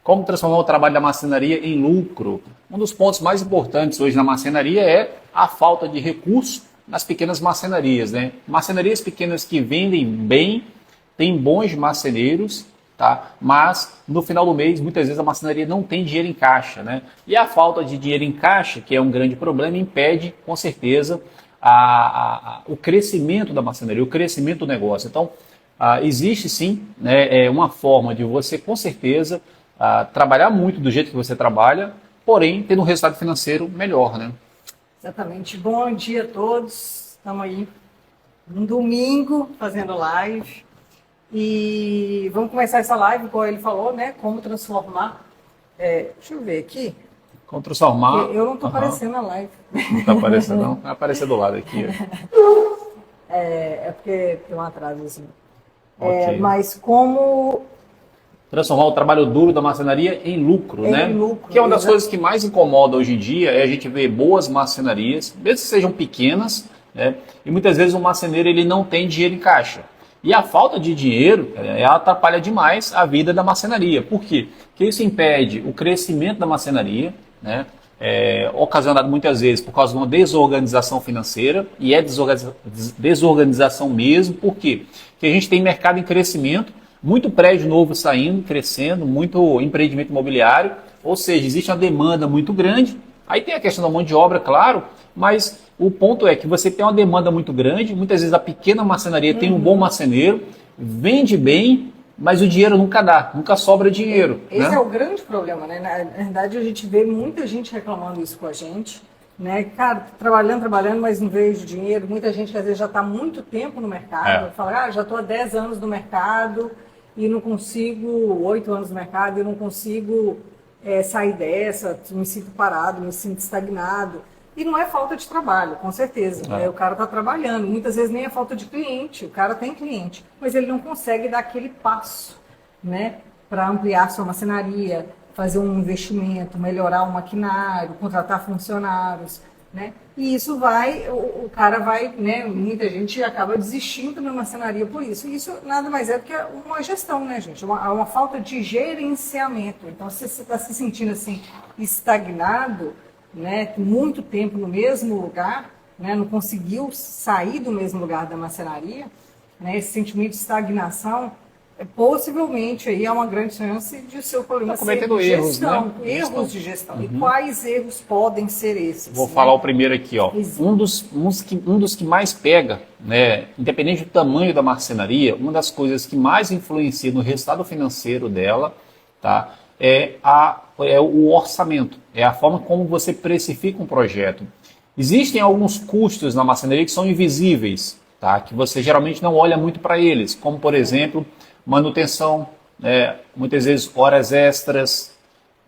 Como transformar o trabalho da marcenaria em lucro? Um dos pontos mais importantes hoje na marcenaria é a falta de recursos nas pequenas marcenarias, né? Marcenarias pequenas que vendem bem, têm bons marceneiros, tá? Mas no final do mês, muitas vezes a marcenaria não tem dinheiro em caixa, né? E a falta de dinheiro em caixa, que é um grande problema, impede, com certeza, o crescimento da marcenaria, o crescimento do negócio. Então, existe sim, né, uma forma de você, com certeza, trabalhar muito do jeito que você trabalha, porém tendo um resultado financeiro melhor, né? Exatamente. Bom dia a todos. Estamos aí um domingo fazendo live. E vamos começar essa live, como ele falou, né? Como transformar. Deixa eu ver aqui. Como transformar. Eu não estou aparecendo na live. Não está aparecendo, não? Vai aparecer do lado aqui. É porque tem um atraso assim. Okay. Mas como transformar o trabalho duro da marcenaria em lucro, né? Lucro, que é uma das coisas que mais incomoda hoje em dia, é a gente ver boas marcenarias, mesmo que sejam pequenas, né? E muitas vezes o marceneiro ele não tem dinheiro em caixa. E a falta de dinheiro ela atrapalha demais a vida da marcenaria. Por quê? Porque isso impede o crescimento da marcenaria, né? Ocasionado muitas vezes por causa de uma desorganização financeira, e é desorganização mesmo. Por quê? Porque a gente tem mercado em crescimento, muito prédio novo saindo, crescendo, muito empreendimento imobiliário, ou seja, existe uma demanda muito grande. Aí tem a questão da mão de obra, claro, mas o ponto é que você tem uma demanda muito grande, muitas vezes a pequena marcenaria tem um bom marceneiro, vende bem, mas o dinheiro nunca dá, nunca sobra dinheiro. Esse né? é o grande problema, né? Na verdade, a gente vê muita gente reclamando isso com a gente, né? Cara, trabalhando, mas não vejo dinheiro. Muita gente que às vezes já está muito tempo no mercado, fala, já estou há 10 anos no mercado e não consigo, 8 anos no mercado, e não consigo sair dessa, me sinto parado, me sinto estagnado. E não é falta de trabalho, com certeza. Né? O cara está trabalhando, muitas vezes nem é falta de cliente, o cara tem cliente, mas ele não consegue dar aquele passo, né, para ampliar sua marcenaria, fazer um investimento, melhorar o maquinário, contratar funcionários, né? E isso o cara vai, né? Muita gente acaba desistindo da marcenaria por isso. E isso nada mais é do que uma gestão, né, gente? Uma falta de gerenciamento. Então, se você está se sentindo assim, estagnado, né? Muito tempo no mesmo lugar, né? Não conseguiu sair do mesmo lugar da marcenaria, né? Esse sentimento de estagnação, possivelmente aí há uma grande chance de o seu problema ser de gestão, né? Erros de gestão. E quais erros podem ser esses? Vou falar o primeiro aqui, ó. Um dos que mais pega, né, independente do tamanho da marcenaria, uma das coisas que mais influencia no resultado financeiro dela, tá, é o orçamento, é a forma como você precifica um projeto. Existem alguns custos na marcenaria que são invisíveis, tá, que você geralmente não olha muito para eles, como por exemplo, manutenção, muitas vezes horas extras,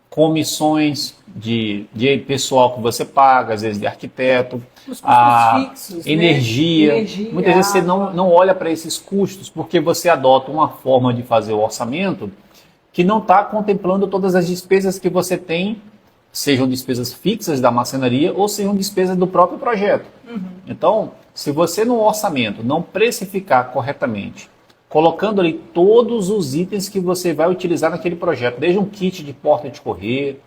comissões de pessoal que você paga, às vezes de arquiteto, os custos fixos, energia. Muitas vezes você não olha para esses custos porque você adota uma forma de fazer o orçamento que não está contemplando todas as despesas que você tem, sejam despesas fixas da marcenaria ou sejam despesas do próprio projeto. Então, se você no orçamento não precificar corretamente, colocando ali todos os itens que você vai utilizar naquele projeto, desde um kit de porta de correr,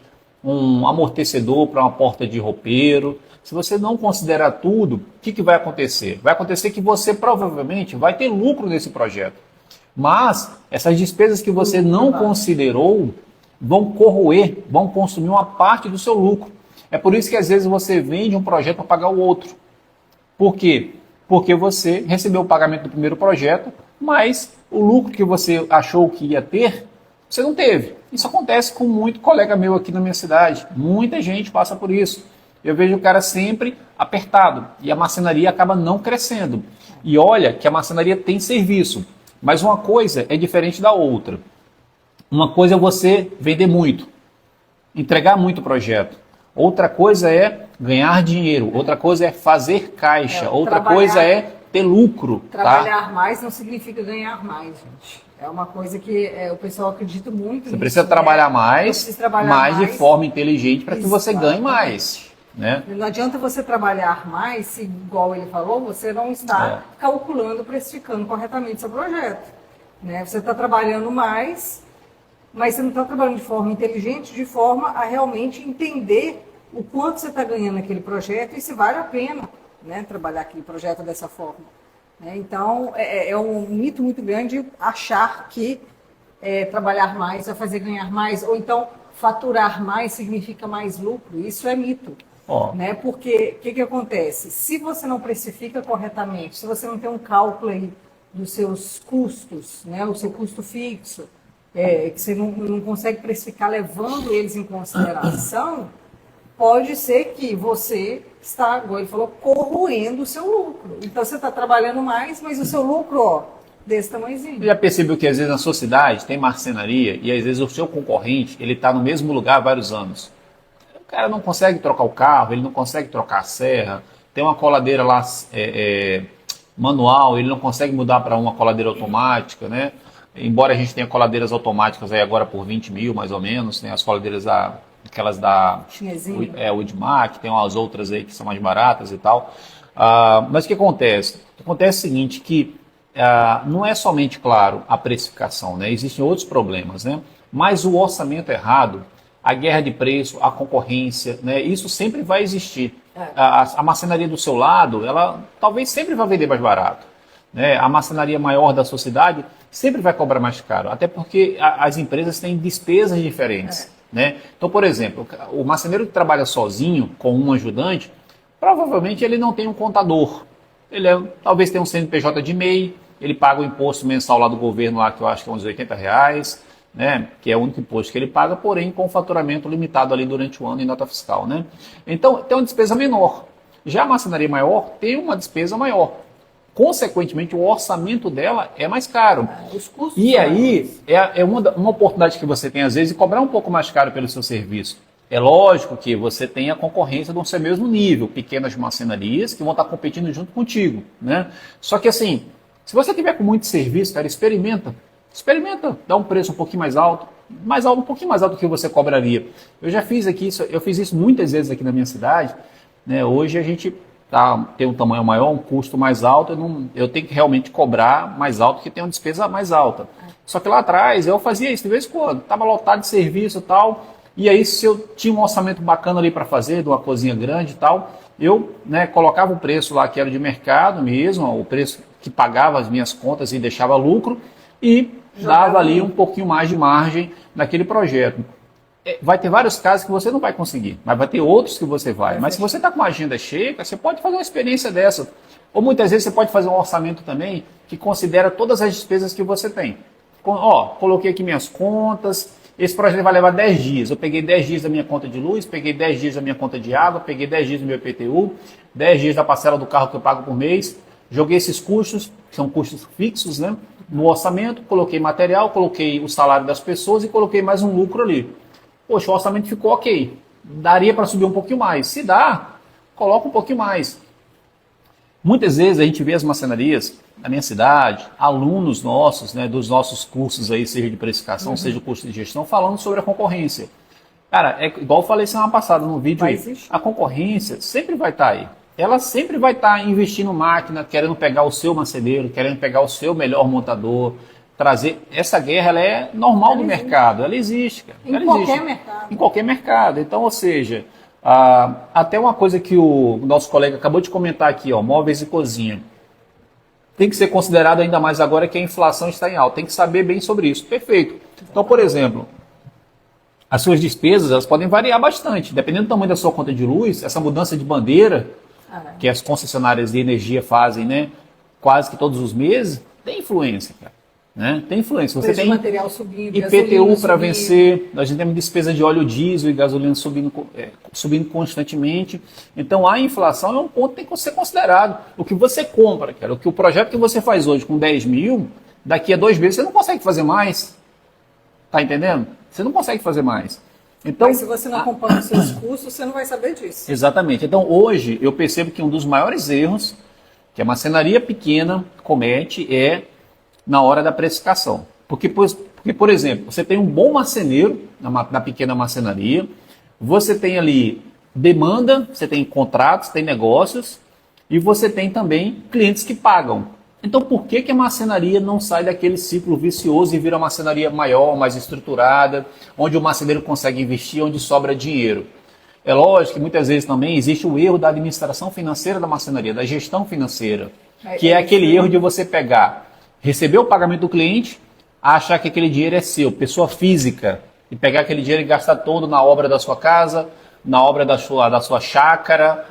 um amortecedor para uma porta de roupeiro. Se você não considerar tudo, o que vai acontecer? Vai acontecer que você provavelmente vai ter lucro nesse projeto. Mas essas despesas que você não considerou vão corroer, vão consumir uma parte do seu lucro. É por isso que às vezes você vende um projeto para pagar o outro. Por quê? Porque você recebeu o pagamento do primeiro projeto, mas o lucro que você achou que ia ter, você não teve. Isso acontece com muito colega meu aqui na minha cidade. Muita gente passa por isso. Eu vejo o cara sempre apertado e a marcenaria acaba não crescendo. E olha que a marcenaria tem serviço, mas uma coisa é diferente da outra. Uma coisa é você vender muito, entregar muito projeto. Outra coisa é ganhar dinheiro. Outra coisa é fazer caixa. Outra coisa é ter lucro. Trabalhar mais não significa ganhar mais, gente. É uma coisa que o pessoal acredita muito. Você precisa trabalhar mais, mais de forma inteligente para que você ganhe mais. Né? Não adianta você trabalhar mais, se, igual ele falou, você não está calculando, precificando corretamente seu projeto. Né? Você está trabalhando mais, mas você não está trabalhando de forma inteligente, de forma a realmente entender o quanto você está ganhando naquele projeto e se vale a pena, né, trabalhar aquele projeto dessa forma. Né? Então, é um mito muito grande achar que trabalhar mais vai fazer ganhar mais, ou então faturar mais significa mais lucro. Isso é mito. Né? Porque o que acontece? Se você não precifica corretamente, se você não tem um cálculo aí dos seus custos, né, o seu custo fixo, que você não consegue precificar levando eles em consideração, pode ser que você está, como ele falou, corroendo o seu lucro. Então você está trabalhando mais, mas o seu lucro, desse tamanhozinho. Você já percebeu que às vezes na sua cidade tem marcenaria e às vezes o seu concorrente ele está no mesmo lugar há vários anos? O cara não consegue trocar o carro, ele não consegue trocar a serra, tem uma coladeira lá manual, ele não consegue mudar para uma coladeira automática, né? Embora a gente tenha coladeiras automáticas aí agora por 20 mil, mais ou menos, tem as coladeiras aquelas da Widmark, tem umas outras aí que são mais baratas e tal. Mas o que acontece? Acontece o seguinte, que não é somente, claro, a precificação, né? Existem outros problemas, né? Mas o orçamento errado, a guerra de preço, a concorrência, né? Isso sempre vai existir. A marcenaria do seu lado, ela talvez sempre vai vender mais barato. Né? A marcenaria maior da sua cidade sempre vai cobrar mais caro, até porque as empresas têm despesas diferentes. Né? Então, por exemplo, o marceneiro que trabalha sozinho, com um ajudante, provavelmente ele não tem um contador. Ele talvez tenha um CNPJ de MEI, ele paga o imposto mensal lá do governo, lá, que eu acho que é uns R$80, né? Que é o único imposto que ele paga, porém com faturamento limitado ali durante o ano em nota fiscal. Né? Então, tem uma despesa menor. Já a marcenaria maior tem uma despesa maior. Consequentemente, o orçamento dela é mais caro. Os custos e aí, é uma oportunidade que você tem, às vezes, de cobrar um pouco mais caro pelo seu serviço. É lógico que você tem a concorrência do seu mesmo nível, pequenas marcenarias que vão estar competindo junto contigo. Né? Só que assim, se você tiver com muito serviço, cara, experimenta, dá um preço um pouquinho mais alto, um pouquinho mais alto do que você cobraria. Eu já fiz eu fiz isso muitas vezes aqui na minha cidade. Né? Hoje a gente tem um tamanho maior, um custo mais alto, eu tenho que realmente cobrar mais alto, porque tem uma despesa mais alta. Só que lá atrás eu fazia isso de vez em quando, estava lotado de serviço e tal, e aí se eu tinha um orçamento bacana ali para fazer, de uma cozinha grande e tal, eu colocava o preço lá que era de mercado mesmo, o preço que pagava as minhas contas e deixava lucro, e dava ali um pouquinho mais de margem naquele projeto. Vai ter vários casos que você não vai conseguir, mas vai ter outros que você vai. Mas se você está com uma agenda cheia, você pode fazer uma experiência dessa. Ou muitas vezes você pode fazer um orçamento também que considera todas as despesas que você tem. Coloquei aqui minhas contas, esse projeto vai levar 10 dias. Eu peguei 10 dias da minha conta de luz, peguei 10 dias da minha conta de água, peguei 10 dias do meu IPTU, 10 dias da parcela do carro que eu pago por mês, joguei esses custos, que são custos fixos, né, no orçamento, coloquei material, coloquei o salário das pessoas e coloquei mais um lucro ali. Poxa, o orçamento ficou ok. Daria para subir um pouquinho mais. Se dá, coloca um pouquinho mais. Muitas vezes a gente vê as marcenarias na minha cidade, alunos nossos, né, dos nossos cursos aí, seja de precificação, seja o curso de gestão, falando sobre a concorrência. Cara, igual eu falei semana passada no vídeo aí, a concorrência sempre vai estar aí. Ela sempre vai estar investindo máquina, querendo pegar o seu marceneiro, querendo pegar o seu melhor montador, trazer. Essa guerra ela é normal do mercado, ela existe. Cara. Em qualquer mercado. Em qualquer mercado. Então, ou seja, até uma coisa que o nosso colega acabou de comentar aqui, móveis e cozinha. Tem que ser considerado ainda mais agora que a inflação está em alta. Tem que saber bem sobre isso. Perfeito. Então, por exemplo, as suas despesas elas podem variar bastante. Dependendo do tamanho da sua conta de luz, essa mudança de bandeira, que as concessionárias de energia fazem, né, quase que todos os meses, tem influência, cara. Né? Tem influência. Você tem material subindo, IPTU para vencer, nós temos despesa de óleo diesel e gasolina subindo constantemente. Então a inflação é um ponto que tem que ser considerado. O que você compra, cara, o projeto que você faz hoje com 10 mil, daqui a 2 meses você não consegue fazer mais. Tá entendendo? Você não consegue fazer mais. Então, mas se você não acompanha os seus custos, você não vai saber disso. Exatamente. Então hoje eu percebo que um dos maiores erros que a marcenaria pequena comete é na hora da precificação. Porque, por exemplo, você tem um bom marceneiro na pequena marcenaria, você tem ali demanda, você tem contratos, tem negócios, e você tem também clientes que pagam. Então, por que a marcenaria não sai daquele ciclo vicioso e vira uma marcenaria maior, mais estruturada, onde o marceneiro consegue investir, onde sobra dinheiro? É lógico que muitas vezes também existe o erro da administração financeira da marcenaria, da gestão financeira, que é aquele erro de você pegar, receber o pagamento do cliente, achar que aquele dinheiro é seu, pessoa física, e pegar aquele dinheiro e gastar todo na obra da sua casa, na obra da sua chácara.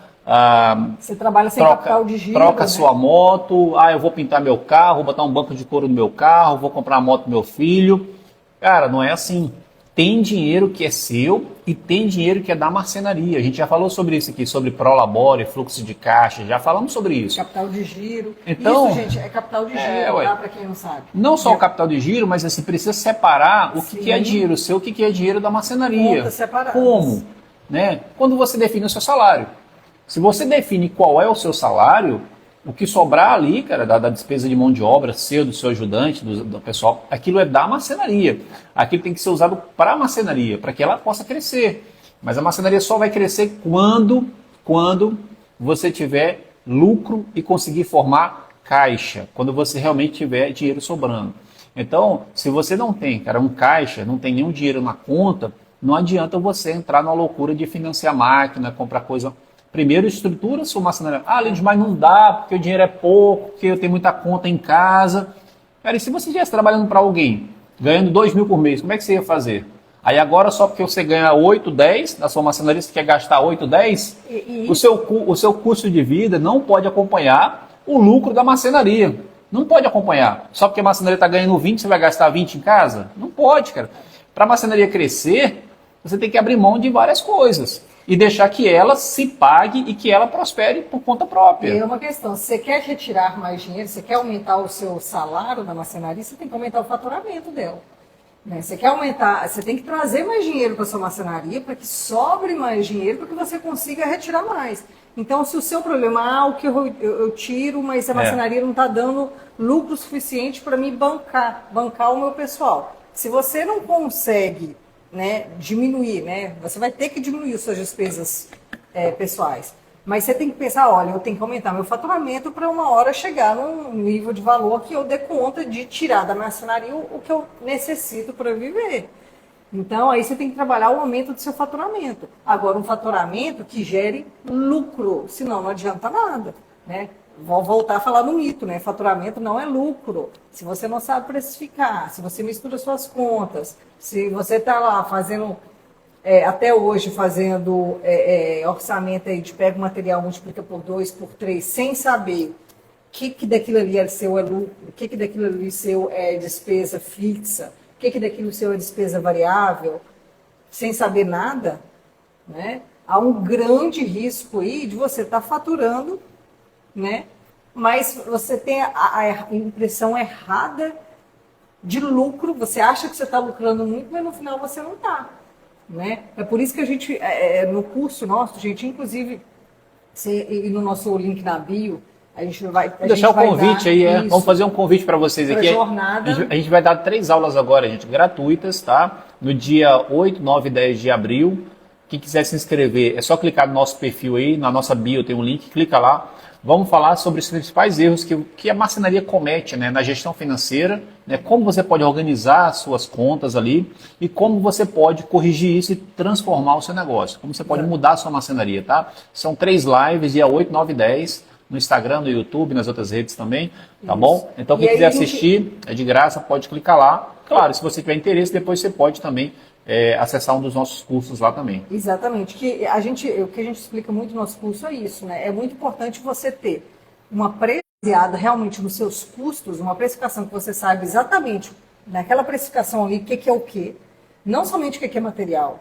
Você trabalha sem capital de giro. Troca sua moto, eu vou pintar meu carro, vou botar um banco de couro no meu carro, vou comprar uma moto pro meu filho. Cara, não é assim. Tem dinheiro que é seu e tem dinheiro que é da marcenaria. A gente já falou sobre isso aqui, sobre prolabore, fluxo de caixa, já falamos sobre isso. Capital de giro. Então, isso, gente, é capital de giro, tá? Para quem não sabe. Não só o capital de giro, mas assim, precisa separar o que é dinheiro seu, o que é dinheiro da marcenaria. Contas separadas. Como? Né? Quando você define o seu salário. Se você define qual é o seu salário, o que sobrar ali, cara, da despesa de mão de obra, do seu ajudante, do pessoal, aquilo é da marcenaria. Aquilo tem que ser usado para a marcenaria, para que ela possa crescer. Mas a marcenaria só vai crescer quando você tiver lucro e conseguir formar caixa, quando você realmente tiver dinheiro sobrando. Então, se você não tem, cara, um caixa, não tem nenhum dinheiro na conta, não adianta você entrar na loucura de financiar máquina, comprar coisa. Primeiro, estrutura sua marcenaria. Lidia, mas não dá, porque o dinheiro é pouco, porque eu tenho muita conta em casa. Cara, e se você estivesse trabalhando para alguém, ganhando 2 mil por mês, como é que você ia fazer? Aí agora, só porque você ganha 8, 10, na sua marcenaria você quer gastar 8, 10, o seu custo de vida não pode acompanhar o lucro da marcenaria. Não pode acompanhar. Só porque a marcenaria está ganhando 20, você vai gastar 20 em casa? Não pode, cara. Para a marcenaria crescer, você tem que abrir mão de várias coisas. E deixar que ela se pague e que ela prospere por conta própria. É uma questão, se você quer retirar mais dinheiro, você quer aumentar o seu salário na marcenaria, você tem que aumentar o faturamento dela. Né? Você quer aumentar, você tem que trazer mais dinheiro para sua marcenaria para que sobre mais dinheiro para que você consiga retirar mais. Então, se o seu problema, o que eu tiro, mas a marcenaria não está dando lucro suficiente para me bancar o meu pessoal. Se você não consegue... diminuir, você vai ter que diminuir suas despesas pessoais. Mas você tem que pensar, olha, eu tenho que aumentar meu faturamento para uma hora chegar num nível de valor que eu dê conta de tirar da marcenaria o que eu necessito para viver. Então, aí você tem que trabalhar o aumento do seu faturamento. Agora, um faturamento que gere lucro, senão não adianta nada, Vou voltar a falar no mito, Faturamento não é lucro. Se você não sabe precificar, se você mistura suas contas, se você está lá fazendo, até hoje, fazendo orçamento aí de pega o material, multiplica por 2, por 3, sem saber o que daquilo ali é seu é lucro, o que daquilo ali seu é despesa fixa, o que daquilo seu é despesa variável, sem saber nada, há um grande risco aí de você estar faturando, mas você tem a impressão errada de lucro, você acha que você está lucrando muito, mas no final você não está. É por isso que a gente, no curso nosso, gente, inclusive, e no nosso link na bio, a gente vai... Vou deixar o convite aí, vamos fazer um convite para vocês aqui. Jornada. A gente vai dar 3 aulas agora, gente, gratuitas, tá? No dia 8, 9 e 10 de abril. Quem quiser se inscrever, é só clicar no nosso perfil aí, na nossa bio tem um link, clica lá. Vamos falar sobre os principais erros que a marcenaria comete na gestão financeira, como você pode organizar as suas contas ali e como você pode corrigir isso e transformar o seu negócio, como você pode mudar a sua marcenaria, tá? São 3 lives, dia 8, 9 e 10, no Instagram, no YouTube, nas outras redes também, tá bom? Então quem quiser assistir, é de graça, pode clicar lá. Claro, se você tiver interesse, depois você pode também acessar um dos nossos cursos lá também. Exatamente. O que a gente explica muito no nosso curso é isso, É muito importante você ter uma baseada realmente nos seus custos, uma precificação que você saiba exatamente, naquela precificação ali, o que é o quê. Não somente o que é material,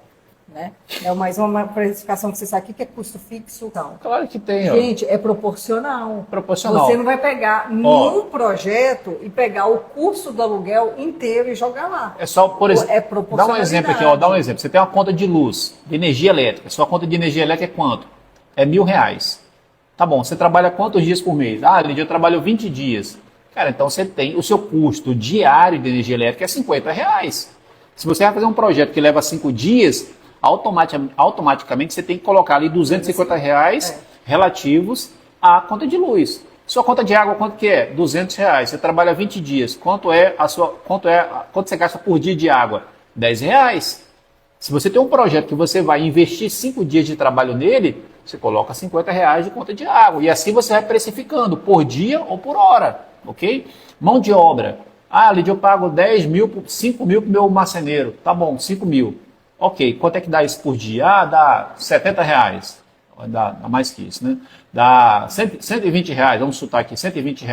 mas uma precificação que você sabe o que é custo fixo. Então, claro que tem. Gente, é proporcional. Proporcional. Você não vai pegar num projeto e pegar o custo do aluguel inteiro e jogar lá. É só, por exemplo, é proporcionalidade. dá um exemplo aqui, dá um exemplo. Você tem uma conta de luz, de energia elétrica. Sua conta de energia elétrica é quanto? É R$1.000. Tá bom, você trabalha quantos dias por mês? Lídia, eu trabalho 20 dias. Cara, então você tem o seu custo diário de energia elétrica é R$50. Se você vai fazer um projeto que leva 5 dias, automaticamente você tem que colocar ali R$250 relativos à conta de luz. Sua conta de água, quanto que é? R$ 200. Você trabalha 20 dias. Quanto você gasta por dia de água? R$ 10. Se você tem um projeto que você vai investir 5 dias de trabalho nele, você coloca R$ 50 de conta de água. E assim você vai precificando por dia ou por hora, ok? Mão de obra. Lídia, eu pago 10 mil, 5 mil para o meu marceneiro. Tá bom, 5 mil. Ok, quanto é que dá isso por dia? Dá R$ 70. Dá mais que isso, né? Dá R$ 120, vamos chutar aqui, R$ 120.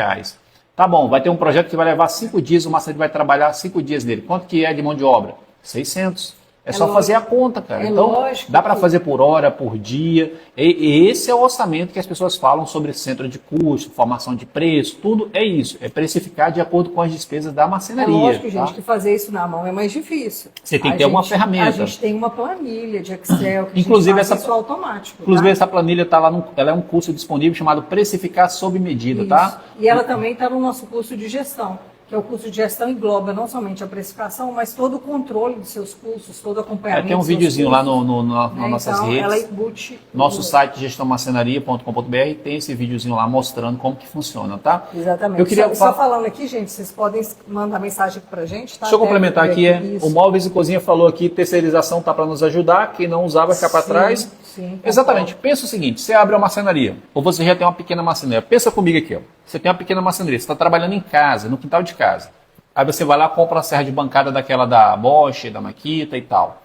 Tá bom, vai ter um projeto que vai levar 5 dias, o marceneiro vai trabalhar 5 dias nele. Quanto que é de mão de obra? 600. É só fazer a conta, cara. Então, dá para fazer por hora, por dia. E esse é o orçamento que as pessoas falam sobre centro de custo, formação de preço, tudo é isso. É precificar de acordo com as despesas da marcenaria. É lógico, tá? gente, que fazer isso na mão é mais difícil. Você tem que ter uma ferramenta. A gente tem uma planilha de Excel que inclusive, faz isso automático. Inclusive, tá? essa planilha está lá, ela é um curso disponível chamado Precificar sob medida, tá? E ela também está no nosso curso de gestão, que é o curso de gestão engloba não somente a precificação, mas todo o controle dos seus cursos, todo o acompanhamento. Tem um videozinho lá nas nossas então, redes. Ela embute Nosso site gestãomarcenaria.com.br tem esse videozinho lá mostrando como que funciona, tá? Exatamente. Eu queria só falando aqui, gente, vocês podem mandar mensagem aqui pra gente, tá? Deixa eu complementar aqui, o Móveis e Cozinha falou aqui, terceirização tá para nos ajudar, quem não usar vai ficar para trás. Sim, exatamente. Pensa o seguinte, você abre uma marcenaria, ou você já tem uma pequena marcenaria. Pensa comigo aqui, ó. Você tem uma pequena marcenaria, você está trabalhando em casa, no quintal de casa. Aí você vai lá, compra uma serra de bancada daquela da Bosch, da Makita e tal.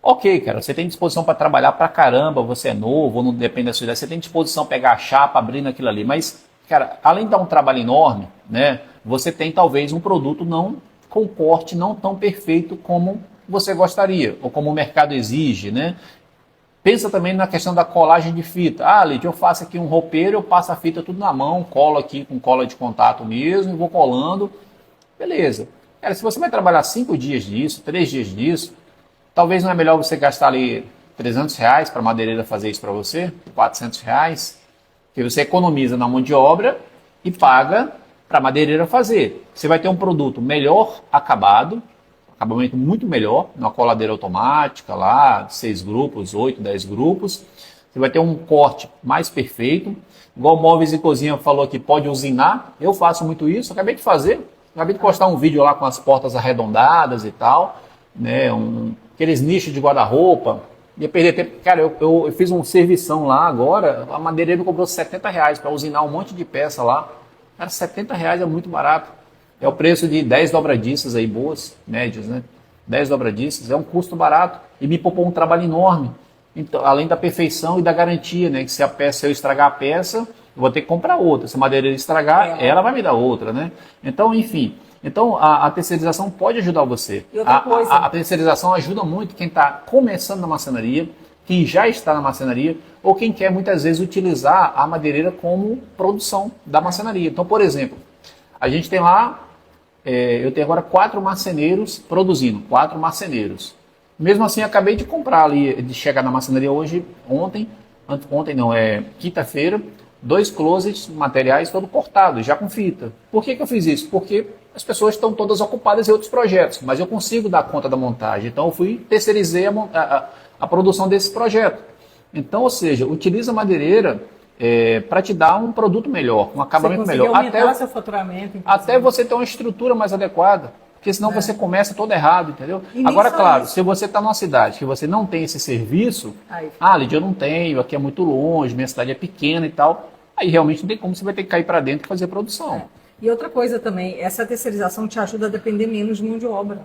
Ok, cara, você tem disposição para trabalhar pra caramba, você é novo, não depende da sua idade, você tem disposição para pegar a chapa, abrir naquilo ali. Mas, cara, além de dar um trabalho enorme, né, você tem talvez um produto não com corte não tão perfeito como você gostaria, ou como o mercado exige, né? Pensa também na questão da colagem de fita. Lídia, eu faço aqui um roupeiro, eu passo a fita tudo na mão, colo aqui com cola de contato mesmo, e vou colando. Beleza. Cara, se você vai trabalhar 5 dias disso, 3 dias disso, talvez não é melhor você gastar ali R$ 300 para a madeireira fazer isso para você, R$ 400, que você economiza na mão de obra e paga para a madeireira fazer. Você vai ter um produto melhor acabamento muito melhor, uma coladeira automática lá, 6 grupos, 8, 10 grupos. Você vai ter um corte mais perfeito. Igual Móveis e Cozinha falou aqui, pode usinar. Eu faço muito isso, acabei de fazer. Acabei de postar um vídeo lá com as portas arredondadas e tal, né? Aqueles nichos de guarda-roupa. Ia perder tempo. Cara, eu fiz um servição lá agora, a madeireira me cobrou R$ 70 para usinar um monte de peça lá. Cara, R$ 70 é muito barato. É o preço de 10 dobradiças aí, boas, médias, né? 10 dobradiças, é um custo barato e me poupou um trabalho enorme. Então, além da perfeição e da garantia, né? Que se eu estragar a peça, eu vou ter que comprar outra. Se a madeireira estragar, ela vai me dar outra, né? Então, enfim. Então, a terceirização pode ajudar você. E outra coisa. A terceirização ajuda muito quem está começando na marcenaria, quem já está na marcenaria, ou quem quer muitas vezes utilizar a madeireira como produção da marcenaria. Então, por exemplo, a gente tem lá, eu tenho agora 4 marceneiros produzindo, 4 marceneiros. Mesmo assim, acabei de comprar ali, de chegar na marcenaria quinta-feira, 2 closets, materiais todo cortados, já com fita. Por que eu fiz isso? Porque as pessoas estão todas ocupadas em outros projetos, mas eu consigo dar conta da montagem. Então, eu terceirizei a produção desse projeto. Então, ou seja, utiliza a madeireira para te dar um produto melhor, um acabamento melhor. Aumentar seu faturamento. Até você ter uma estrutura mais adequada, porque senão você começa todo errado, entendeu? Agora, claro, se você está numa cidade que você não tem esse serviço, Lídia, eu não tenho, aqui é muito longe, minha cidade é pequena e tal, aí realmente não tem como, você vai ter que cair para dentro e fazer a produção. E outra coisa também, essa terceirização te ajuda a depender menos de mão de obra.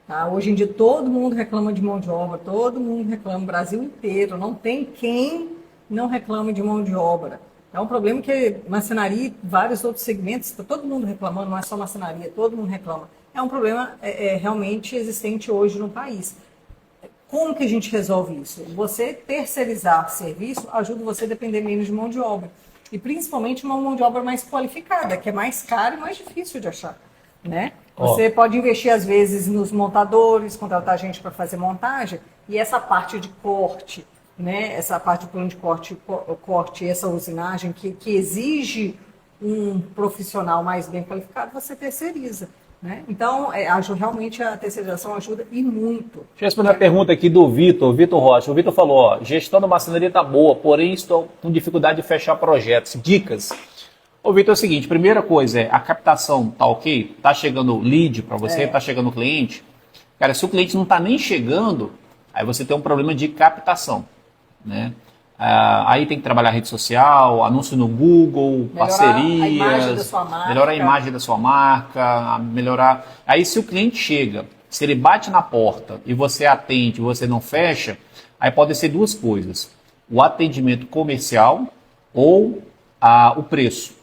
Tá? Hoje em dia todo mundo reclama de mão de obra, todo mundo reclama, o Brasil inteiro, não tem quem não reclame de mão de obra. É um problema que marcenaria e vários outros segmentos, está todo mundo reclamando, não é só marcenaria, todo mundo reclama. É um problema realmente existente hoje no país. Como que a gente resolve isso? Você terceirizar serviço ajuda você a depender menos de mão de obra. E principalmente uma mão de obra mais qualificada, que é mais cara e mais difícil de achar. Né? Você pode investir, às vezes, nos montadores, contratar gente para fazer montagem, e essa parte de corte, né? Essa parte do plano de corte, essa usinagem que exige um profissional mais bem qualificado, você terceiriza. Né? Então, realmente a terceirização ajuda e muito. Deixa eu responder a pergunta aqui do Vitor Rocha. O Vitor falou, ó, gestão da marcenaria está boa, porém estou com dificuldade de fechar projetos. Dicas. Ô Vitor, é o seguinte, primeira coisa a captação tá ok? Tá chegando lead para você, tá chegando cliente? Cara, se o cliente não está nem chegando, aí você tem um problema de captação, né? Aí tem que trabalhar rede social, anúncio no Google, parcerias, melhorar a imagem da sua marca, melhorar. Aí se o cliente chega, se ele bate na porta e você atende, você não fecha, aí pode ser duas coisas: o atendimento comercial ou o preço,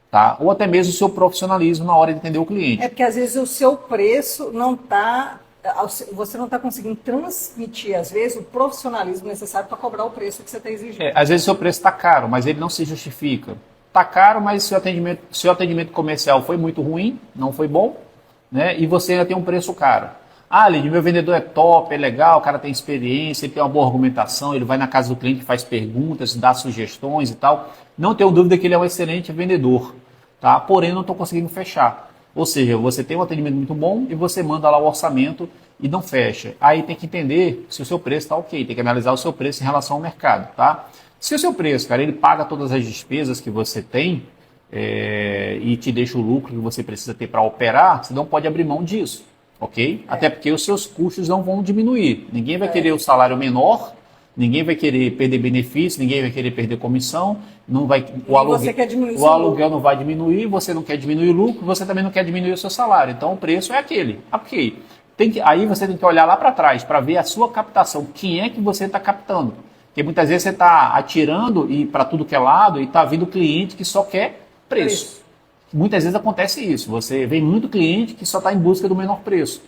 tá? Ou até mesmo o seu profissionalismo na hora de atender o cliente. É porque às vezes o seu preço não está. Você não está conseguindo transmitir, às vezes, o profissionalismo necessário para cobrar o preço que você está exigindo. Às vezes o seu preço está caro, mas ele não se justifica. Está caro, mas seu atendimento comercial foi muito ruim, não foi bom, né? E você ainda tem um preço caro. Lid, meu vendedor é top, é legal, o cara tem experiência, ele tem uma boa argumentação, ele vai na casa do cliente, faz perguntas, dá sugestões e tal. Não tenho dúvida que ele é um excelente vendedor, tá? Porém, eu não estou conseguindo fechar. Ou seja, você tem um atendimento muito bom e você manda lá o orçamento e não fecha. Aí tem que entender se o seu preço está ok, tem que analisar o seu preço em relação ao mercado, tá? Se o seu preço, cara, ele paga todas as despesas que você tem e te deixa o lucro que você precisa ter para operar, você não pode abrir mão disso, ok? Até porque os seus custos não vão diminuir. Ninguém vai querer o salário menor, ninguém vai querer perder benefício, ninguém vai querer perder comissão, o aluguel não vai diminuir, você não quer diminuir o lucro, você também não quer diminuir o seu salário. Então o preço é aquele. Ok. Aí você tem que olhar lá para trás para ver a sua captação. Quem é que você está captando? Porque muitas vezes você está atirando para tudo que é lado e está vindo cliente que só quer preço. Muitas vezes acontece isso. Você vê muito cliente que só está em busca do menor preço.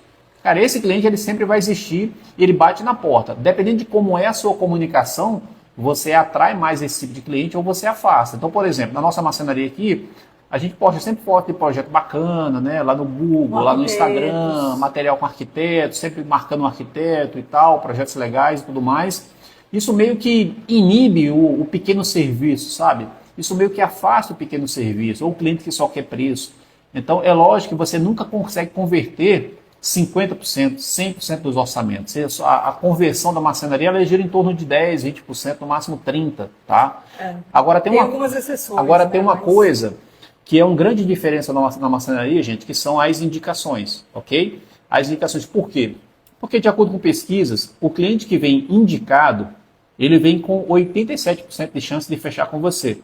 Cara, esse cliente ele sempre vai existir e ele bate na porta. Dependendo de como é a sua comunicação, você atrai mais esse tipo de cliente ou você afasta. Então, por exemplo, na nossa marcenaria aqui, a gente posta sempre foto de projeto bacana, né? Lá no Google, lá no Instagram, material com arquiteto, sempre marcando um arquiteto e tal, projetos legais e tudo mais. Isso meio que inibe o pequeno serviço, sabe? Isso meio que afasta o pequeno serviço, ou o cliente que só quer preço. Então, é lógico que você nunca consegue converter 50%, 100% dos orçamentos. A conversão da marcenaria ela gira em torno de 10%, 20%, no máximo 30%. Tá? Agora tem algumas exceções. Agora tem uma coisa que é uma grande diferença na marcenaria, gente, que são as indicações. Ok? As indicações, por quê? Porque, de acordo com pesquisas, o cliente que vem indicado, ele vem com 87% de chance de fechar com você.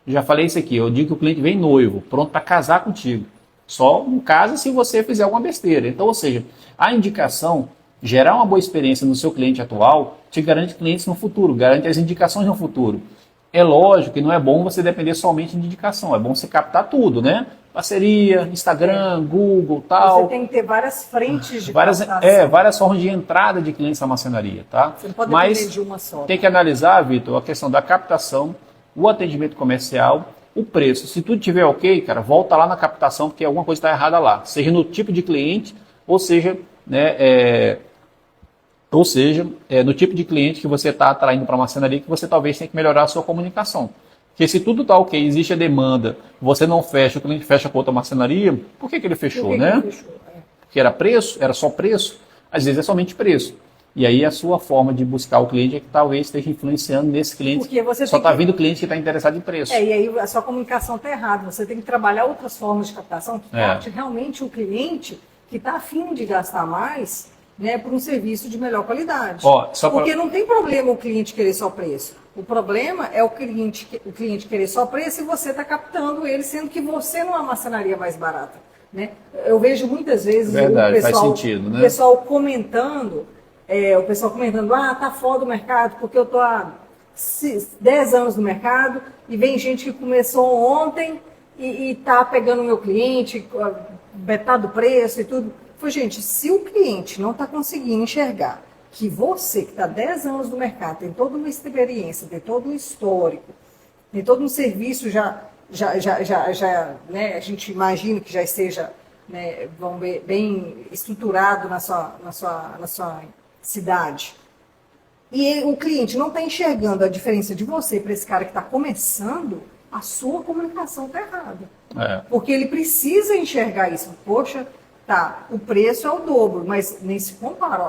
Já falei isso aqui, eu digo que o cliente vem noivo, pronto para casar contigo. Só no caso se você fizer alguma besteira. Então, ou seja, a indicação, gerar uma boa experiência no seu cliente atual, te garante clientes no futuro, garante as indicações no futuro. É lógico que não é bom você depender somente de indicação, é bom você captar tudo, né? Parceria, Instagram, Google, tal. Você tem que ter várias frentes de captação. Várias formas de entrada de clientes na marcenaria, tá? Você não pode depender de uma só. Tem que analisar, Vitor, a questão da captação, o atendimento comercial, o preço. Se tudo estiver ok, cara, volta lá na captação, porque alguma coisa está errada lá. Seja no tipo de cliente, ou seja, né, no tipo de cliente que você está atraindo para a marcenaria, que você talvez tenha que melhorar a sua comunicação. Porque se tudo está ok, existe a demanda, você não fecha, o cliente fecha com outra marcenaria, por que ele fechou, né? Ele fechou? Porque era preço? Era só preço? Às vezes é somente preço. E aí a sua forma de buscar o cliente é que talvez esteja influenciando nesse cliente. Porque você só está vindo cliente que está interessado em preço. E aí a sua comunicação está errada. Você tem que trabalhar outras formas de captação que capte realmente o cliente que está afim de gastar mais, né, por um serviço de melhor qualidade. Porque não tem problema o cliente querer só preço. O problema é o cliente querer só preço e você está captando ele, sendo que você não é uma marcenaria mais barata. Né? Eu vejo muitas vezes faz sentido, né? o pessoal comentando, tá fora do mercado, porque eu estou há 10 anos no mercado e vem gente que começou ontem e está pegando o meu cliente, metade do preço e tudo. Gente, se o cliente não está conseguindo enxergar que você, que está 10 anos no mercado, tem toda uma experiência, tem todo um histórico, tem todo um serviço né, a gente imagina que já esteja, né, bem estruturado na sua cidade. E o cliente não está enxergando a diferença de você para esse cara que está começando, a sua comunicação está errada. Porque ele precisa enxergar isso. Poxa, Tá, o preço é o dobro, mas nem se compara.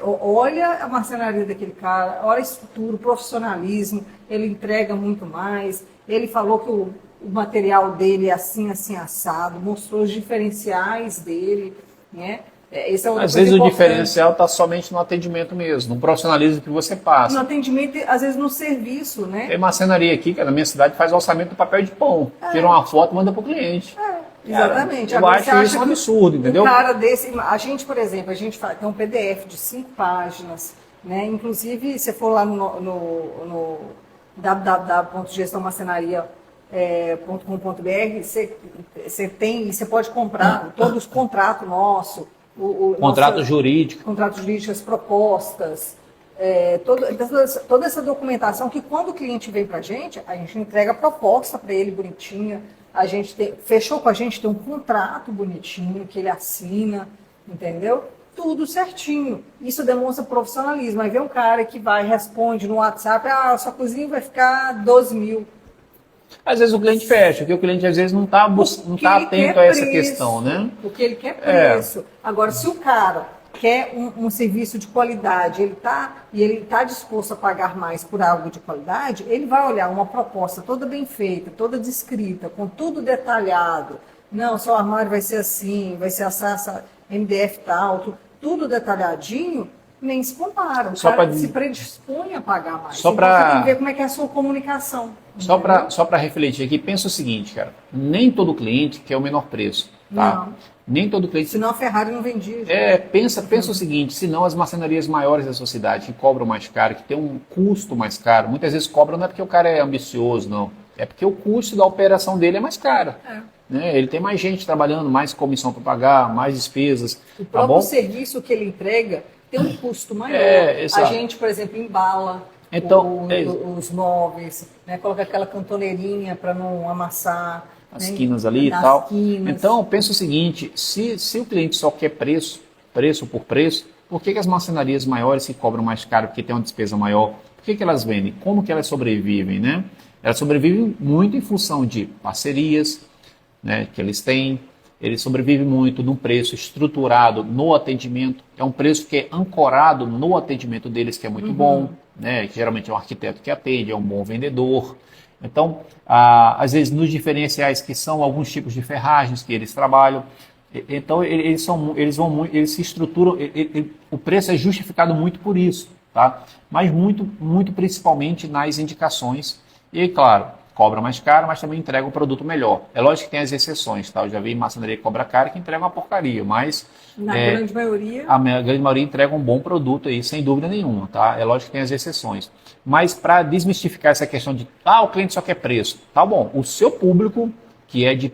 Olha a marcenaria daquele cara, olha a estrutura, o profissionalismo, ele entrega muito mais. Ele falou que o material dele é assim, assim, assado, mostrou os diferenciais dele, né? Esse é Às vezes o diferencial está somente no atendimento mesmo, no profissionalismo que você passa. No atendimento, às vezes no serviço, né? Tem marcenaria aqui, que na minha cidade faz orçamento do papel de pão. Tira uma foto e manda para o cliente. Exatamente. Cara, eu acho isso um absurdo, entendeu? Um cara desse, a gente, por exemplo, tem um PDF de 5 páginas, né? Inclusive, se for lá no www.gestãomarcenaria.com.br, você pode comprar todos os contratos nossos. Contrato jurídico. Contratos jurídicos, propostas, toda essa documentação que quando o cliente vem para a gente entrega a proposta para ele bonitinha, fechou com a gente, tem um contrato bonitinho que ele assina, entendeu? Tudo certinho. Isso demonstra profissionalismo. Aí vem um cara que responde no WhatsApp, sua cozinha vai ficar 12 mil. Às vezes o cliente fecha, porque o cliente às vezes não está atento a essa questão, né? Porque ele quer preço. Agora, se o cara quer um serviço de qualidade, ele está disposto a pagar mais por algo de qualidade, ele vai olhar uma proposta toda bem feita, toda descrita, com tudo detalhado. Não, seu armário vai ser assim, vai ser essa MDF tal, tudo detalhadinho. Nem se compara, o cara se predispõe a pagar mais. Então você tem que ver como é que é a sua comunicação. Só para refletir aqui, pensa o seguinte, cara, nem todo cliente quer o menor preço, tá? Não. Nem todo cliente... Senão a Ferrari não vendia. Pensa o seguinte, senão as marcenarias maiores da sociedade, que cobram mais caro, que tem um custo mais caro, muitas vezes cobram não é porque o cara é ambicioso, não. É porque o custo da operação dele é mais caro. Né? Ele tem mais gente trabalhando, mais comissão para pagar, mais despesas. O próprio serviço que ele entrega tem um custo maior. A gente, por exemplo, embala os móveis, né? Coloca aquela cantoneirinha para não amassar. As quinas ali e tal. Então, pensa o seguinte, se o cliente só quer preço por preço, por que as marcenarias maiores que cobram mais caro, porque tem uma despesa maior, por que elas vendem? Como que elas sobrevivem, né? Elas sobrevivem muito em função de parcerias, né, que eles têm. Eles sobrevivem muito num preço estruturado no atendimento. É um preço que é ancorado no atendimento deles, que é muito bom, né? Que geralmente é um arquiteto que atende, é um bom vendedor. Então, às vezes, nos diferenciais, que são alguns tipos de ferragens que eles trabalham, então eles se estruturam, o preço é justificado muito por isso, tá? Mas muito principalmente nas indicações. E, claro, cobra mais caro, mas também entrega um produto melhor. É lógico que tem as exceções, tá? Eu já vi marcenaria que cobra caro que entrega uma porcaria, mas... Na grande maioria... A grande maioria entrega um bom produto aí, sem dúvida nenhuma, tá? É lógico que tem as exceções. Mas para desmistificar essa questão de, o cliente só quer preço, tá bom, o seu público, que é de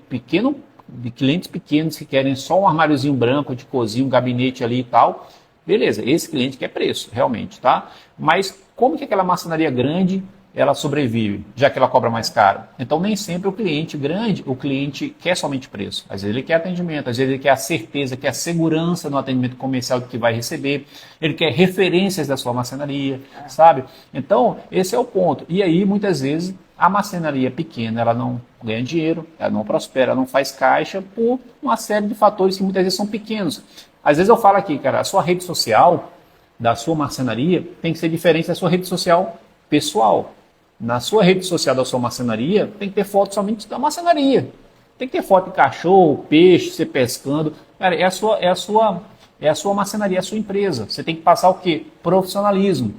clientes pequenos que querem só um armáriozinho branco de cozinha, um gabinete ali e tal, beleza, esse cliente quer preço, realmente, tá? Mas como que aquela marcenaria grande ela sobrevive, já que ela cobra mais caro? Então, nem sempre o cliente grande, o cliente quer somente preço. Às vezes ele quer atendimento, às vezes ele quer a certeza, quer a segurança no atendimento comercial que vai receber, ele quer referências da sua marcenaria, sabe? Então, esse é o ponto. E aí, muitas vezes, a marcenaria pequena, ela não ganha dinheiro, ela não prospera, ela não faz caixa por uma série de fatores que muitas vezes são pequenos. Às vezes eu falo aqui, cara, a sua rede social da sua marcenaria tem que ser diferente da sua rede social pessoal. Na sua rede social da sua marcenaria, tem que ter foto somente da marcenaria. Tem que ter foto de cachorro, peixe, você pescando. Cara, é a sua marcenaria, é a sua empresa. Você tem que passar o quê? Profissionalismo.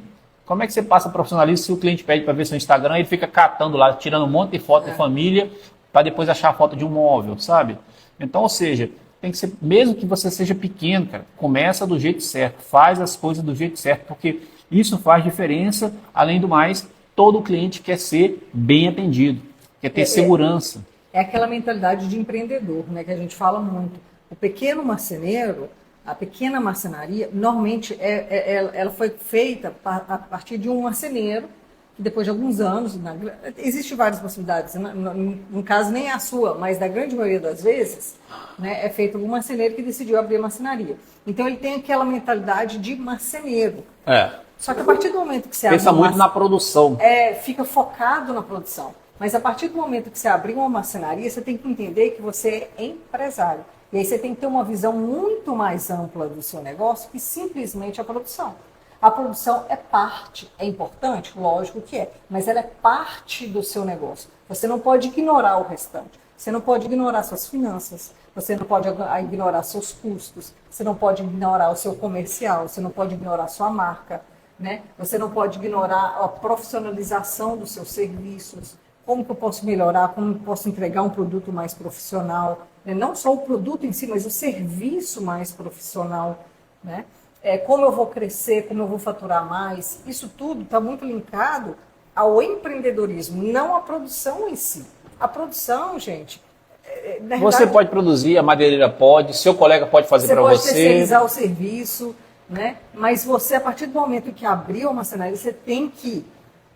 Como é que você passa profissionalismo se o cliente pede para ver seu Instagram e ele fica catando lá, tirando um monte de foto de família, para depois achar a foto de um móvel, sabe? Então, ou seja, tem que ser, mesmo que você seja pequeno, cara, começa do jeito certo, faz as coisas do jeito certo, porque isso faz diferença. Além do mais, todo cliente quer ser bem atendido, quer ter segurança. É aquela mentalidade de empreendedor, né, que a gente fala muito. O pequeno marceneiro, a pequena marcenaria, normalmente ela foi feita a partir de um marceneiro, que depois de alguns anos, existem várias possibilidades, no caso nem a sua, mas da grande maioria das vezes, né, é feito um marceneiro que decidiu abrir a marcenaria. Então ele tem aquela mentalidade de marceneiro. Só que a partir do momento que você pensa muito na produção. Fica focado na produção. Mas a partir do momento que você abrir uma marcenaria, você tem que entender que você é empresário. E aí você tem que ter uma visão muito mais ampla do seu negócio que simplesmente a produção. A produção é parte, é importante? Lógico que é, mas ela é parte do seu negócio. Você não pode ignorar o restante. Você não pode ignorar suas finanças, você não pode ignorar seus custos, você não pode ignorar o seu comercial, você não pode ignorar a sua marca, né? Você não pode ignorar a profissionalização dos seus serviços. Como que eu posso melhorar, como eu posso entregar um produto mais profissional, né? Não só o produto em si, mas o serviço mais profissional, né? Como eu vou crescer, como eu vou faturar mais, isso tudo está muito linkado ao empreendedorismo, não à produção em si. A produção, gente... Na você verdade, pode produzir, a madeireira pode, seu colega pode fazer para você. Você pode terceirizar o serviço, né? Mas você, a partir do momento que abriu a marcenaria, você tem que,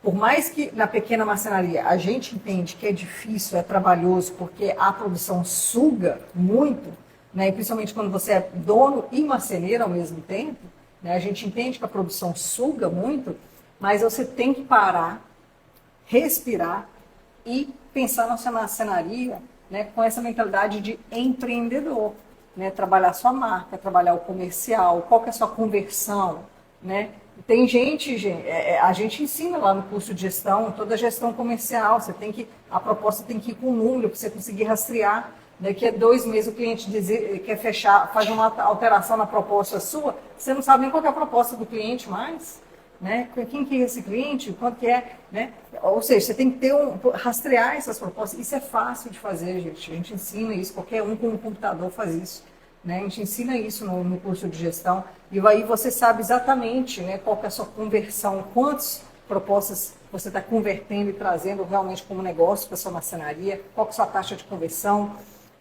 por mais que na pequena marcenaria a gente entende que é difícil, é trabalhoso, porque a produção suga muito, né? E principalmente quando você é dono e marceneiro ao mesmo tempo, né? A gente entende que a produção suga muito, mas você tem que parar, respirar e pensar na sua marcenaria, né, com essa mentalidade de empreendedor, né, trabalhar sua marca, trabalhar o comercial, qual que é a sua conversão, né? Tem gente, a gente ensina lá no curso de gestão, toda a gestão comercial, a proposta tem que ir com um número para você conseguir rastrear. Daqui a 2 meses o cliente quer fechar, faz uma alteração na proposta sua, você não sabe nem qual é a proposta do cliente mais. Né? Quem que é esse cliente, quanto que é, né? Ou seja, você tem que rastrear essas propostas. Isso é fácil de fazer, gente. A gente ensina isso, qualquer um com um computador faz isso, né? A gente ensina isso no curso de gestão e aí você sabe exatamente, né, qual que é a sua conversão, quantas propostas você está convertendo e trazendo realmente como negócio para a sua marcenaria, qual que é a sua taxa de conversão,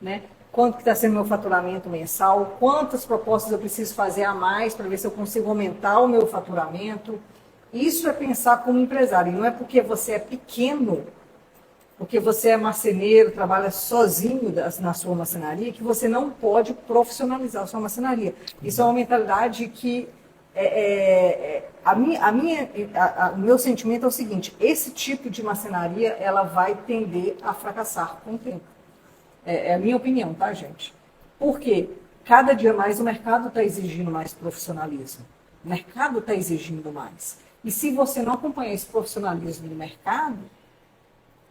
né? Quanto que está sendo meu faturamento mensal, quantas propostas eu preciso fazer a mais para ver se eu consigo aumentar o meu faturamento. Isso é pensar como empresário. E não é porque você é pequeno, porque você é marceneiro, trabalha sozinho na sua marcenaria, que você não pode profissionalizar a sua marcenaria. Isso é uma mentalidade que... o meu sentimento é o seguinte: esse tipo de marcenaria ela vai tender a fracassar com o tempo. É a minha opinião, tá, gente? Porque cada dia mais o mercado está exigindo mais profissionalismo. O mercado está exigindo mais. E se você não acompanhar esse profissionalismo no mercado,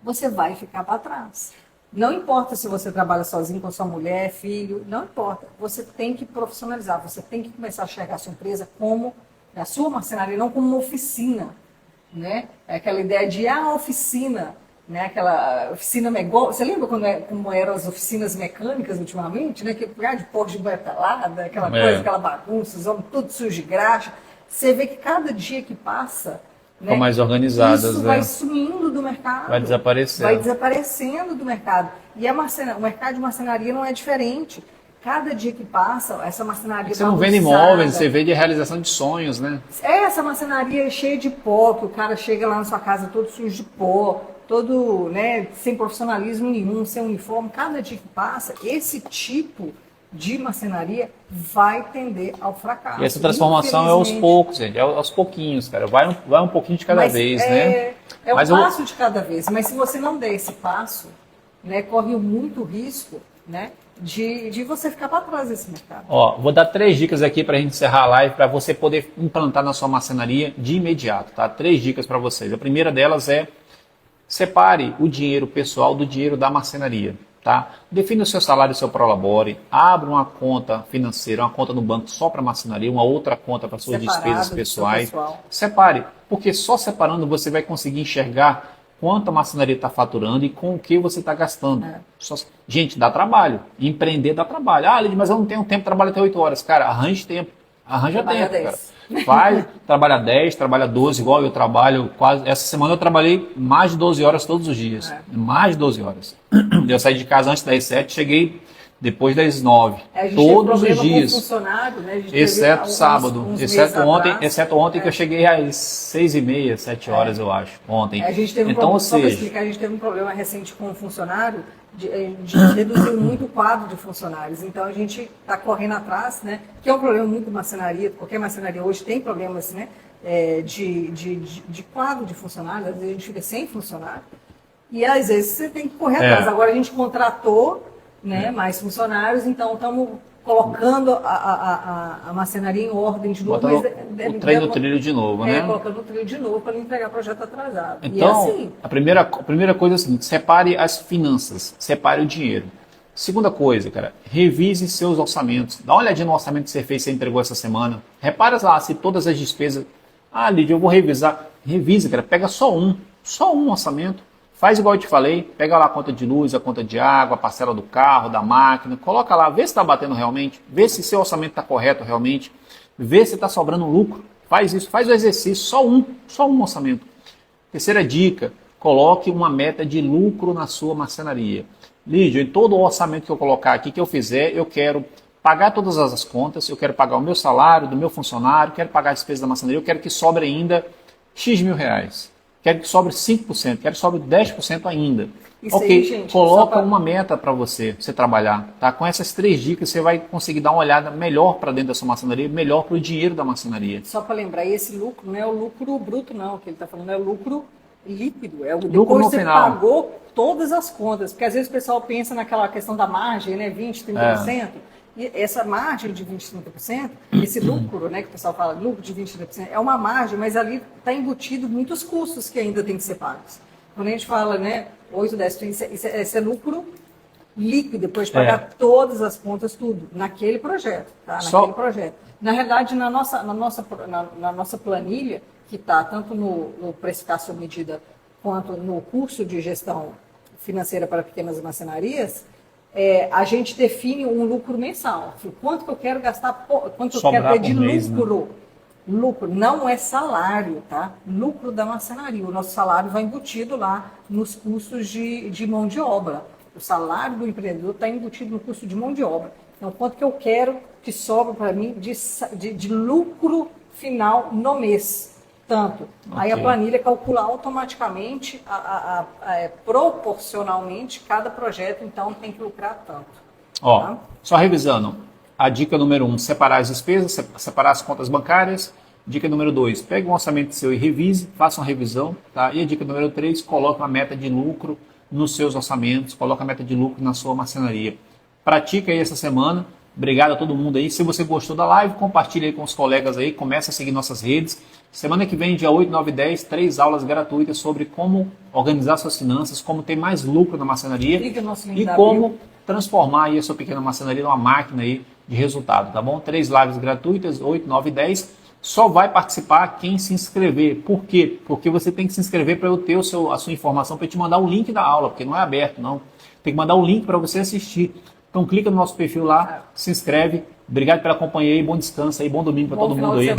você vai ficar para trás. Não importa se você trabalha sozinho com sua mulher, filho, não importa. Você tem que profissionalizar, você tem que começar a enxergar a sua empresa como a sua marcenaria, não como uma oficina. Né? É aquela ideia de oficina. Né, aquela oficina você lembra como eram as oficinas mecânicas ultimamente, né, que de pó de metalada, aquela coisa, aquela bagunça, os homens tudo sujo de graxa. Você vê que cada dia que passa, né, mais organizadas, isso vai sumindo do mercado, vai desaparecendo do mercado. E o mercado de marcenaria não é diferente. Cada dia que passa, essa marcenaria você não vende imóveis, você vende realização de sonhos, né? Essa marcenaria é cheia de pó, que o cara chega lá na sua casa todo sujo de pó, todo, né, sem profissionalismo nenhum, sem uniforme. Cada dia que passa, esse tipo de marcenaria vai tender ao fracasso. E essa transformação é aos poucos, gente, é aos pouquinhos, cara. Vai um pouquinho de cada vez, né? É um passo de cada vez. Mas se você não der esse passo, né, corre muito risco, né, de você ficar para trás desse mercado. Ó, vou dar 3 dicas aqui para a gente encerrar a live, para você poder implantar na sua marcenaria de imediato, tá? 3 dicas para vocês. A primeira delas é: separe o dinheiro pessoal do dinheiro da marcenaria, tá? Defina o seu salário e o seu prolabore, abra uma conta financeira, uma conta no banco só para marcenaria, uma outra conta para suas despesas pessoais. Separe, porque só separando você vai conseguir enxergar quanto a marcenaria está faturando e com o que você está gastando. Gente, dá trabalho. Empreender dá trabalho. Ah, Lidy, mas eu não tenho tempo, trabalho até 8 horas. Cara, arranja tempo. Arranja tempo, cara. Trabalha 10, trabalha 12, igual eu trabalho quase. Essa semana eu trabalhei mais de 12 horas todos os dias. Mais de 12 horas. Eu saí de casa antes das 7, cheguei depois das 9. Todos os dias. Com funcionário, né? Exceto sábado. Exceto ontem que eu cheguei às 6h30, 7 horas, eu acho. Ontem. A gente teve só para explicar, a gente teve um problema recente com um funcionário. De reduzir muito o quadro de funcionários. Então a gente está correndo atrás, né? Que é um problema muito de marcenaria. Qualquer marcenaria hoje tem problemas, né? De quadro de funcionários. Às vezes a gente fica sem funcionário. E às vezes você tem que correr atrás. Agora a gente contratou, né? Mais funcionários, então estamos colocando a marcenaria em ordem de novo. Botando o trem no trilho de novo, né? Colocando o trilho de novo para não entregar projeto atrasado. Então, e assim, a primeira coisa é a seguinte, separe as finanças, separe o dinheiro. Segunda coisa, cara, revise seus orçamentos. Dá uma olhadinha no orçamento que você fez, você entregou essa semana. Repara lá se todas as despesas... Ah, Lídia, eu vou revisar. Revisa, cara, pega só um orçamento. Faz igual eu te falei, pega lá a conta de luz, a conta de água, a parcela do carro, da máquina, coloca lá, vê se está batendo realmente, vê se seu orçamento está correto realmente, vê se está sobrando lucro. Faz isso, faz o exercício, só um orçamento. Terceira dica, coloque uma meta de lucro na sua marcenaria. Lídia, em todo o orçamento que eu colocar aqui, que eu fizer, eu quero pagar todas as contas, eu quero pagar o meu salário, do meu funcionário, quero pagar as despesas da marcenaria, eu quero que sobre ainda X mil reais. Quero que sobre 5%, quero que sobre 10% ainda. Isso ok, aí, gente, coloca uma meta para você trabalhar. Tá? Com essas 3 dicas, você vai conseguir dar uma olhada melhor para dentro da sua marcenaria, melhor para o dinheiro da marcenaria. Só para lembrar, esse lucro não é o lucro bruto, não, que ele está falando, é o lucro líquido. É o Lucro depois no você final. pagou todas as contas. Porque às vezes o pessoal pensa naquela questão da margem, né, 20%, 30%. E essa margem de 20%, 30%, esse lucro, né, que o pessoal fala, lucro de 20%, 30%, é uma margem, mas ali está embutido muitos custos que ainda têm que ser pagos. Quando a gente fala, né, 8, 10%, esse é lucro líquido, depois de pagar todas as contas, tudo, naquele projeto, tá? Naquele projeto. Na realidade, na nossa planilha, que está tanto no Precificação Medida quanto no curso de gestão financeira para pequenas marcenarias, a gente define um lucro mensal. Quanto que eu quero gastar, quanto eu quero ter de lucro. Né? Lucro não é salário, tá? Lucro da marcenaria. O nosso salário vai embutido lá nos custos de mão de obra. O salário do empreendedor está embutido no custo de mão de obra. Então, quanto que eu quero que sobra para mim de lucro final no mês? Tanto. Okay. Aí a planilha calcula automaticamente, proporcionalmente, cada projeto, então, tem que lucrar tanto. Ó, tá? Só revisando. A dica número 1, separar as despesas, separar as contas bancárias. Dica número 2, pegue um orçamento seu e revise, faça uma revisão. Tá? E a dica número 3, coloque uma meta de lucro nos seus orçamentos, coloque a meta de lucro na sua marcenaria. Pratica aí essa semana. Obrigado a todo mundo aí. Se você gostou da live, compartilhe aí com os colegas aí, comece a seguir nossas redes. Semana que vem, dia 8, 9 e 10, 3 aulas gratuitas sobre como organizar suas finanças, como ter mais lucro na marcenaria e como transformar aí a sua pequena marcenaria numa máquina aí de resultado, tá bom? 3 lives gratuitas, 8, 9 e 10. Só vai participar quem se inscrever. Por quê? Porque você tem que se inscrever para eu ter a sua informação, para te mandar o link da aula, porque não é aberto, não. Tem que mandar o link para você assistir. Então clica no nosso perfil lá, se inscreve. Obrigado pela companhia aí, bom descanso aí, bom domingo para todo mundo aí.